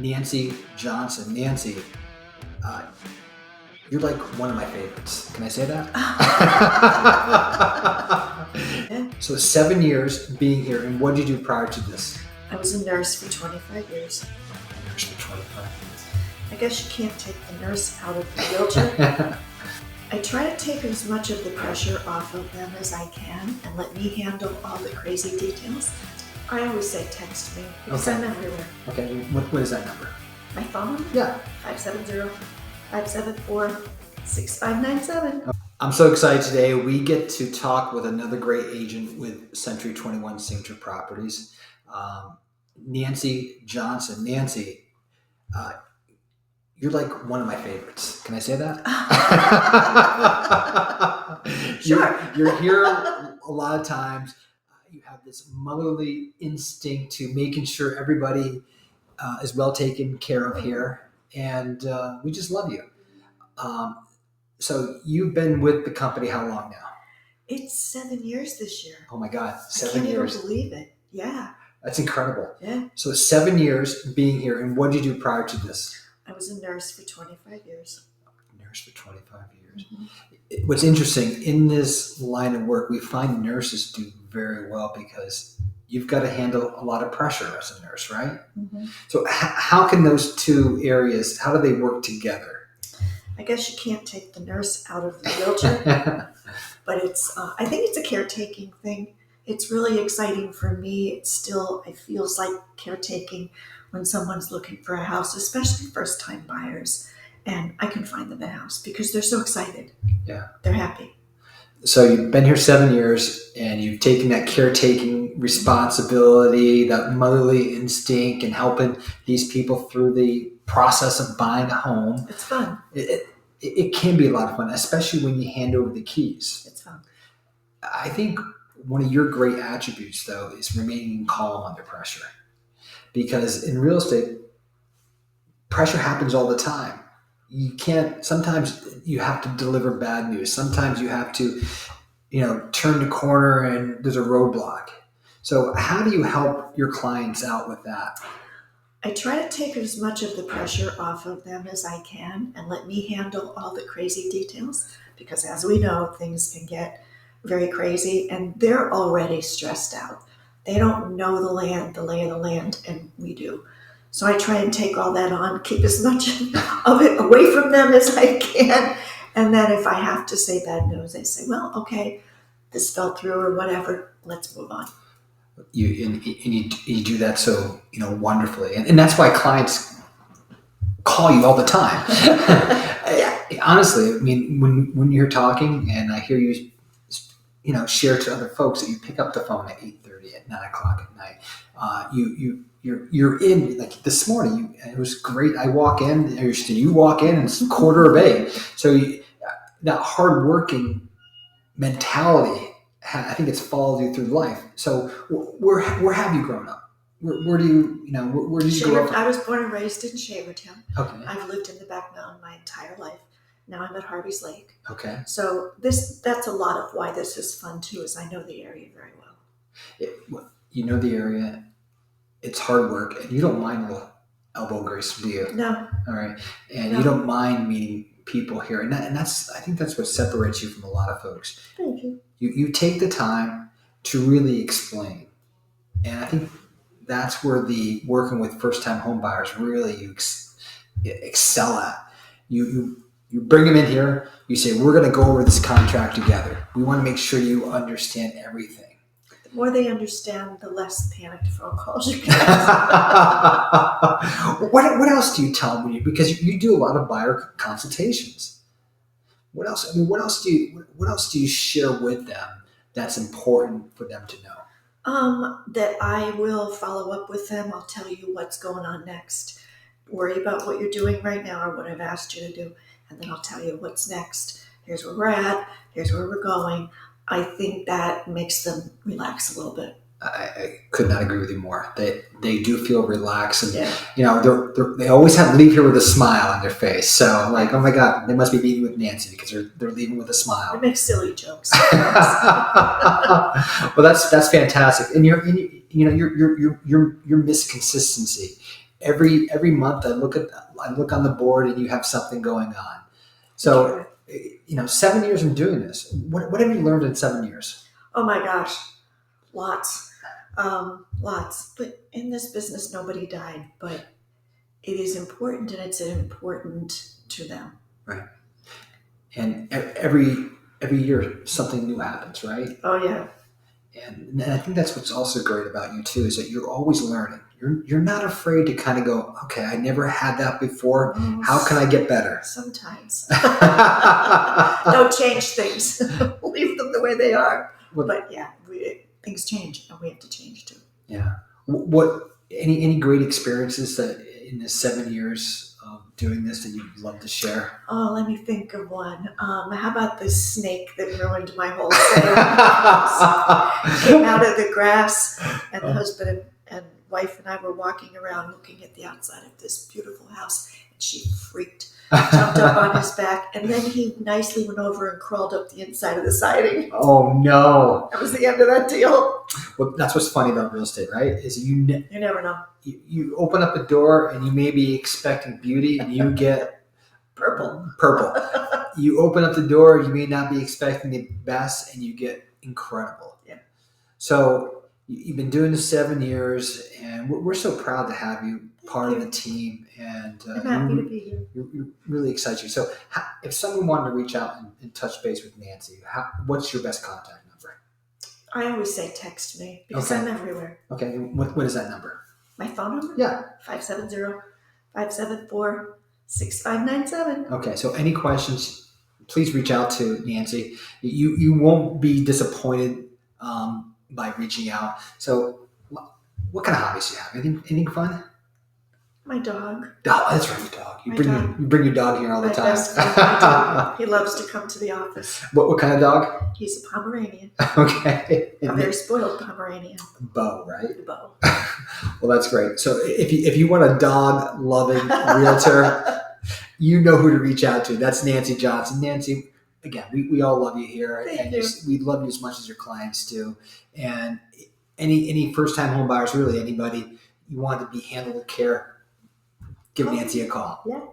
Nancy Johnson. Nancy, you're like one of my favorites. Can I say that? So 7 years being here, and what did you do prior to this? I was a nurse for 25 years. Nurse for 25 years. I guess you can't take the nurse out of the realtor. I try to take as much of the pressure off of them as I can and let me handle all the crazy details. I always say text me because I'm everywhere. Okay, what is that number? My phone? Yeah. 570-574-6597. I'm so excited today. We get to talk with another great agent with Century 21 Signature Properties, Nancy Johnson. Nancy, you're like one of my favorites. Can I say that? Sure. You're here a lot of times. You have this motherly instinct to making sure everybody is well taken care of here. And we just love you. So you've been with the company how long now? It's 7 years this year. Oh my God, 7 years. I can't even believe it. Yeah. That's incredible. Yeah. So 7 years being here, and what did you do prior to this? I was a nurse for 25 years. Nurse for 25 years. Mm-hmm. What's interesting, in this line of work, we find nurses do very well because you've got to handle a lot of pressure as a nurse, right? Mm-hmm. So how can those two areas, how do they work together? I guess you can't take the nurse out of the realtor, but it's, I think it's a caretaking thing. It's really exciting for me. It feels like caretaking when someone's looking for a house, especially first-time buyers, and I can find them a house because they're so excited. Yeah. They're happy. So you've been here 7 years and you've taken that caretaking responsibility, that motherly instinct, and helping these people through the process of buying a home. It's fun. It can be a lot of fun, especially when you hand over the keys. It's fun. I think one of your great attributes, though, is remaining calm under pressure. Because in real estate, pressure happens all the time. Sometimes you have to deliver bad news. Sometimes you have to, turn the corner and there's a roadblock. So how do you help your clients out with that? I try to take as much of the pressure off of them as I can and let me handle all the crazy details because as we know, things can get very crazy and they're already stressed out. They don't know the lay of the land, and we do. So I try and take all that on, keep as much of it away from them as I can. And then if I have to say bad news, I say, well, okay, this fell through or whatever, let's move on. You do that so wonderfully, and that's why clients call you all the time. Yeah. Honestly, I mean, when you're talking and I hear you, share to other folks that you pick up the phone at 8:30 at 9 o'clock at night. You're in, like this morning. It was great. I walk in, or you walk in, and it's 7:45. So that hardworking mentality, I think it's followed you through life. So where have you grown up? Where do you where did you grow up? I was born and raised in Shavertown. Okay. I've lived in the back mountain my entire life. Now I'm at Harvey's Lake. Okay. So that's a lot of why this is fun too, is I know the area very well. You know the area. It's hard work, and you don't mind a little elbow grease, do you? No. All right. And you don't mind meeting people here, and that's I think that's what separates you from a lot of folks. Thank you. You take the time to really explain, and I think that's where the working with first-time home buyers really you excel at. You bring them in here. You say, we're going to go over this contract together. We want to make sure you understand everything. The more they understand, the less panicked phone calls you get. What else do you tell them because you do a lot of buyer consultations? What else? I mean, what else do you share with them that's important for them to know? That I will follow up with them. I'll tell you what's going on next. Worry about what you're doing right now or what I've asked you to do. And then I'll tell you what's next. Here's where we're at. Here's where we're going. I think that makes them relax a little bit. I could not agree with you more. They do feel relaxed, and yeah. They always leave here with a smile on their face. So like, oh my God, they must be meeting with Nancy because they're leaving with a smile. They make silly jokes. Well, that's fantastic, and your misconsistency every month I look on the board and you have something going on. So, 7 years in doing this, what have you learned in 7 years? Oh my gosh, lots, lots. But in this business, nobody died. But it is important, and it's important to them. Right. And every year something new happens, right? Oh yeah. And I think that's what's also great about you too, is that you're always learning. You're not afraid to kind of go, okay, I never had that before. How can I get better? Sometimes. Don't change things. Leave them the way they are. But yeah, things change, and we have to change too. Yeah. What any great experiences that in the 7 years of doing this that you'd love to share? Oh, let me think of one. How about the snake that ruined my whole setup? Came out of the grass, and the husband and wife and I were walking around looking at the outside of this beautiful house, and she freaked, jumped up on his back, and then he nicely went over and crawled up the inside of the siding. Oh no! That was the end of that deal. Well, that's what's funny about real estate, right? Is you never know. You open up a door and you may be expecting beauty, and you get purple. You open up the door, you may not be expecting the best, and you get incredible. Yeah. So you've been doing this 7 years, and we're so proud to have you part of the team. And I'm happy to be here. You're really excited. So if someone wanted to reach out and touch base with Nancy, what's your best contact number? I always say text me because Okay. I'm everywhere. Okay. What is that number? My phone number? Yeah. 570-574-6597. Okay. So any questions, please reach out to Nancy. You won't be disappointed by reaching out. So what kind of hobbies do you have? Anything fun? My dog. Oh, that's right, your dog. You My bring your dog here all the My time. best friend, my dog. He loves to come to the office. What kind of dog? He's a Pomeranian. Okay. A very spoiled Pomeranian. Bo, right? Bo. Well, that's great. So if you want a dog loving realtor, you know who to reach out to. That's Nancy Johnson. Nancy, again, we all love you here. Thank you. We love you as much as your clients do. And any first time home buyers, really anybody, you want to be handled with care, give Nancy a call. Yeah.